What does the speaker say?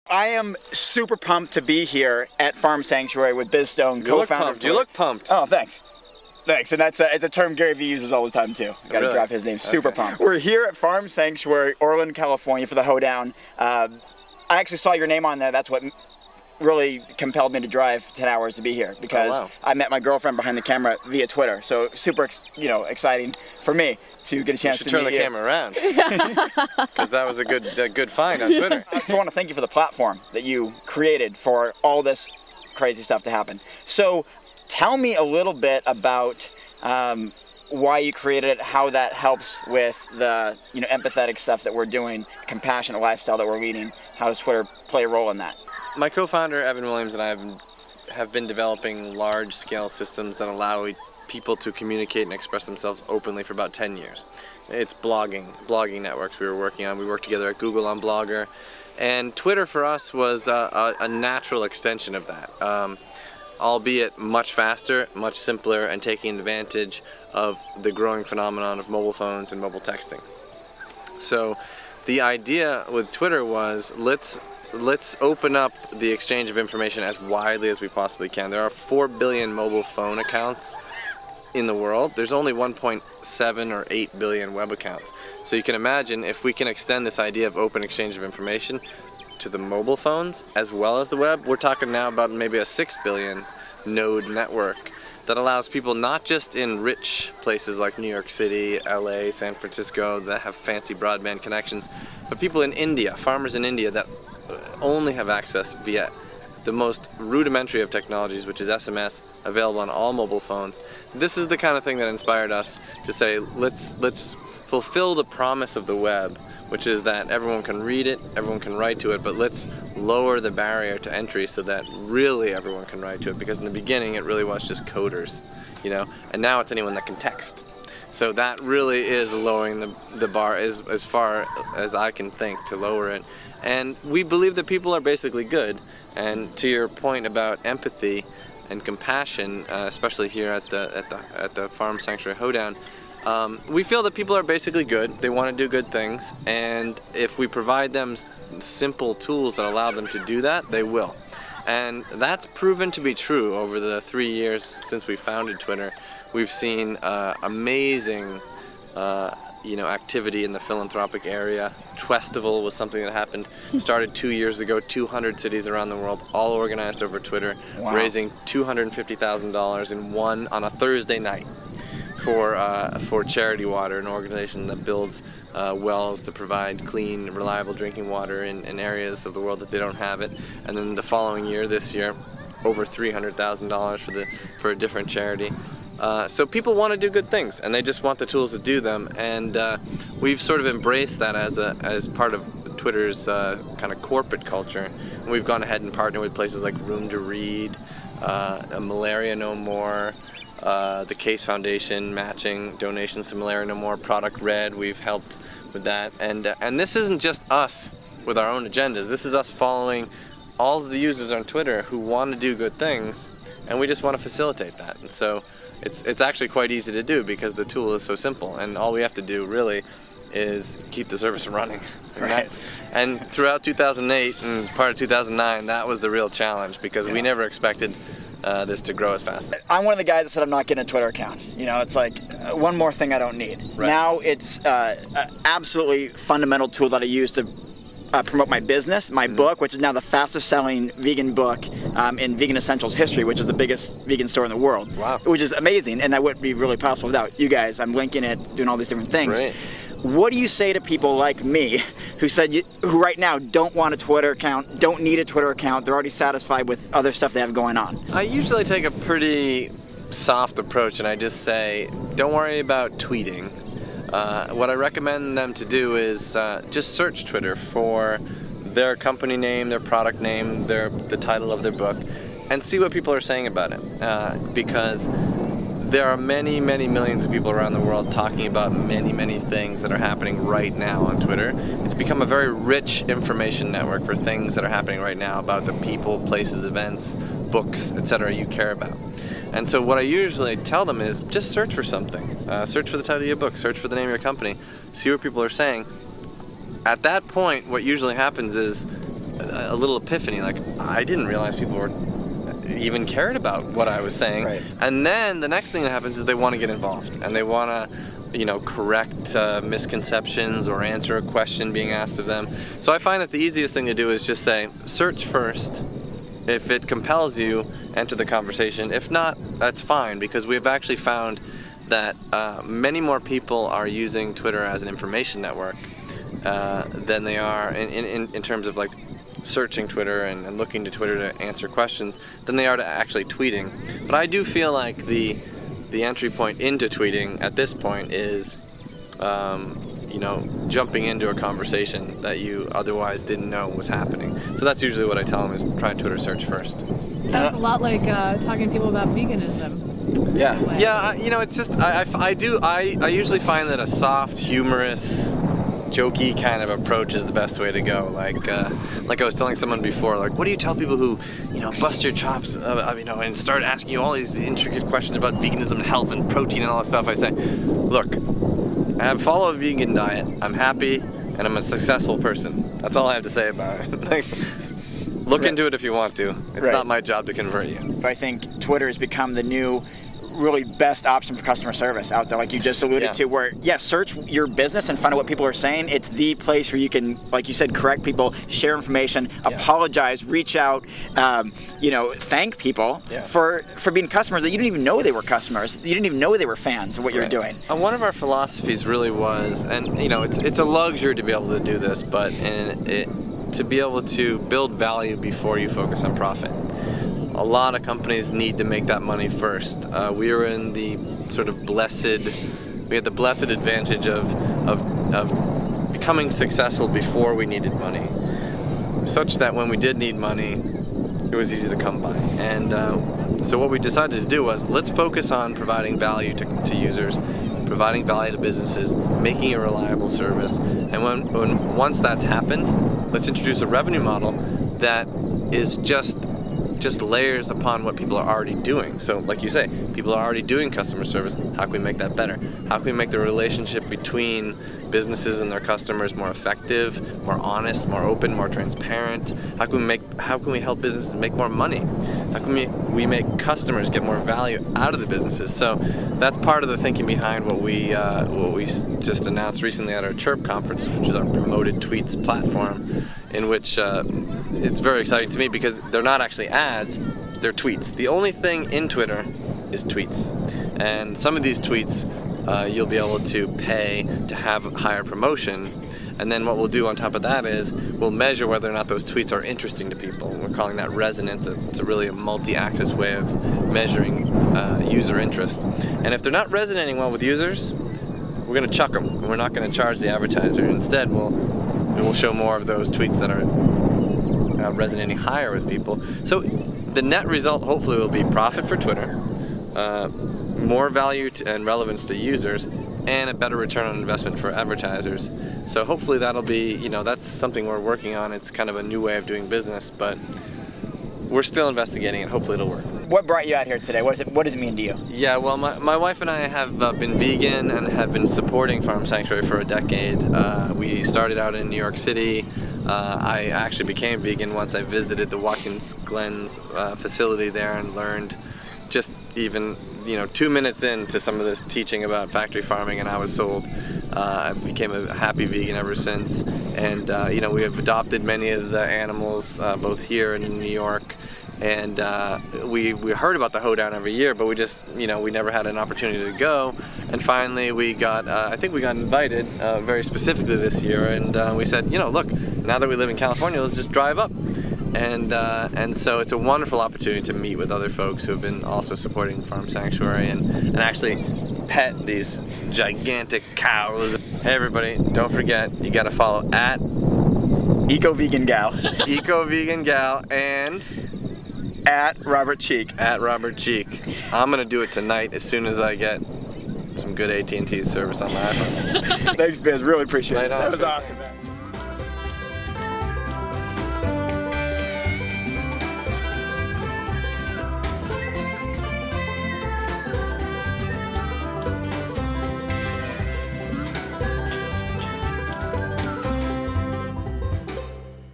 I am super pumped to be here at Farm Sanctuary with Biz Stone, co-founder of Twitter. You look pumped. Oh, thanks. Thanks, and it's a term Gary Vee uses all the time too. I gotta drop his name. Super pumped. We're here at Farm Sanctuary, Orland, California for the hoedown. I actually saw your name on there. That's what really compelled me to drive 10 hours to be here, because I met my girlfriend behind the camera via Twitter. So super, exciting for me to get a chance to turn the camera around, because that was a good find on Twitter. I just want to thank you for the platform that you created for all this crazy stuff to happen. So tell me a little bit about why you created it, how that helps with the empathetic stuff that we're doing, compassionate lifestyle that we're leading. How does Twitter play a role in that? My co-founder Evan Williams and I have been developing large-scale systems that allow people to communicate and express themselves openly for about 10 years. It's blogging networks we were working on. We worked together at Google on Blogger, and Twitter for us was a natural extension of that. Albeit much faster, much simpler, and taking advantage of the growing phenomenon of mobile phones and mobile texting. So the idea with Twitter was, let's open up the exchange of information as widely as we possibly can. There are 4 billion mobile phone accounts in the world. There's only 1.7 or 8 billion web accounts. So you can imagine, if we can extend this idea of open exchange of information to the mobile phones as well as the web, we're talking now about maybe a 6 billion node network that allows people not just in rich places like New York City, LA, San Francisco that have fancy broadband connections, but people in India, farmers in India that only have access via the most rudimentary of technologies, which is SMS, available on all mobile phones. This is the kind of thing that inspired us to say, let's fulfill the promise of the web, which is that everyone can read it, everyone can write to it, but let's lower the barrier to entry so that really everyone can write to it, because in the beginning it really was just coders, and now it's anyone that can text. So that really is lowering the bar as far as I can think to lower it. And we believe that people are basically good, and to your point about empathy and compassion, especially here at the Farm Sanctuary Hoedown, we feel that people are basically good. They want to do good things, and if we provide them simple tools that allow them to do that, they will. And that's proven to be true over the 3 years since we founded Twitter. We've seen amazing activity in the philanthropic area. Twestival was something that started 2 years ago, 200 cities around the world, all organized over Twitter, raising $250,000 on a Thursday night for Charity Water, an organization that builds wells to provide clean, reliable drinking water in areas of the world that they don't have it. And then the following year, this year, over $300,000 for a different charity. So people want to do good things, and they just want the tools to do them. And we've sort of embraced that as part of Twitter's kind of corporate culture. And we've gone ahead and partnered with places like Room to Read, Malaria No More, the Case Foundation matching donations to Malaria No More, Product Red, we've helped with that. And this isn't just us with our own agendas. This is us following all of the users on Twitter who want to do good things, and we just want to facilitate that. And so it's actually quite easy to do, because the tool is so simple, and all we have to do really is keep the service running. And throughout 2008 and part of 2009, that was the real challenge, because we never expected this to grow as fast. I'm one of the guys that said I'm not getting a Twitter account. It's like one more thing I don't need. Now it's an absolutely fundamental tool that I use to promote my business, my book, which is now the fastest selling vegan book in Vegan Essentials history, which is the biggest vegan store in the world. Wow. Which is amazing, and that wouldn't be really possible without you guys. I'm linking it, doing all these different things. Great. What do you say to people like me who right now don't want a Twitter account, don't need a Twitter account, they're already satisfied with other stuff they have going on? I usually take a pretty soft approach, and I just say, don't worry about tweeting. What I recommend them to do is just search Twitter for their company name, their product name, the title of their book, and see what people are saying about it. Because there are many, many millions of people around the world talking about many, many things that are happening right now on Twitter. It's become a very rich information network for things that are happening right now about the people, places, events, books, etc. you care about. And so what I usually tell them is just search for something. Search for the title of your book, search for the name of your company, see what people are saying. At that point, what usually happens is a little epiphany, like I didn't realize people were even cared about what I was saying. Right. And then the next thing that happens is they want to get involved, and they want to, you know, correct misconceptions or answer a question being asked of them. So I find that the easiest thing to do is just say, search first. If it compels you, enter the conversation. If not, that's fine, because we've actually found that many more people are using Twitter as an information network than they are in terms of like searching Twitter and looking to Twitter to answer questions than they are to actually tweeting. But I do feel like the entry point into tweeting at this point is you know, jumping into a conversation that you otherwise didn't know was happening. So that's usually what I tell them, is try Twitter search first. Sounds a lot like talking to people about veganism. Yeah. Yeah, you know, it's just, I usually find that a soft, humorous, jokey kind of approach is the best way to go. Like I was telling someone before, like, what do you tell people who, you know, bust your chops, you know, and start asking you all these intricate questions about veganism and health and protein and all that stuff? I say, look, I follow a vegan diet, I'm happy, and I'm a successful person. That's all I have to say about it. Like, look into it if you want to. It's not my job to convert you. I think Twitter has become the new really best option for customer service out there, like you just alluded to, where search your business and find out what people are saying. It's the place where you can, like you said, correct people, share information, apologize, reach out, you know, thank people for being customers that you didn't even know they were customers. You didn't even know they were fans of what you were doing. One of our philosophies really was, and you know, it's a luxury to be able to do this, but to be able to build value before you focus on profit. A lot of companies need to make that money first. We were in the sort of we had the blessed advantage of becoming successful before we needed money, such that when we did need money, it was easy to come by. And so what we decided to do was, let's focus on providing value to users, providing value to businesses, making a reliable service. And once that's happened, let's introduce a revenue model that is just layers upon what people are already doing. So like you say, people are already doing customer service. How can we make that better? How can we make the relationship between businesses and their customers more effective, more honest, more open, more transparent? How can we help businesses make more money? How can we make customers get more value out of the businesses? So that's part of the thinking behind what we just announced recently at our Chirp conference, which is our promoted tweets platform, in which it's very exciting to me because they're not actually ads, they're tweets. The only thing in Twitter is tweets. And some of these tweets you'll be able to pay to have higher promotion. And then what we'll do on top of that is we'll measure whether or not those tweets are interesting to people. We're calling that resonance. It's really a multi-axis way of measuring user interest. And if they're not resonating well with users, we're going to chuck them. We're not going to charge the advertiser. Instead, we'll show more of those tweets that are resonating higher with people. So the net result hopefully will be profit for Twitter, more value and relevance to users, and a better return on investment for advertisers. So hopefully that'll be, you know, that's something we're working on. It's kind of a new way of doing business, but we're still investigating it. Hopefully it'll work. What brought you out here today? What does it mean to you? Yeah, well, my wife and I have been vegan and have been supporting Farm Sanctuary for a decade. We started out in New York City. I actually became vegan once I visited the Watkins Glen's facility there and learned just even, you know, 2 minutes into some of this teaching about factory farming, and I was sold. I became a happy vegan ever since, and you know, we have adopted many of the animals both here and in New York. And we heard about the hoedown every year, but we just, you know, we never had an opportunity to go. And finally we got, I think we got invited very specifically this year, and we said, you know, look, now that we live in California, let's just drive up. And so it's a wonderful opportunity to meet with other folks who have been also supporting Farm Sanctuary and actually pet these gigantic cows. Hey everybody, don't forget, you gotta follow at Eco-Vegan Gal. Eco-Vegan Gal, and at Robert Cheeke. At Robert Cheeke. I'm gonna do it tonight as soon as I get some good AT&T service on my iPhone. Thanks, Biz. Really appreciate it. That was awesome, man.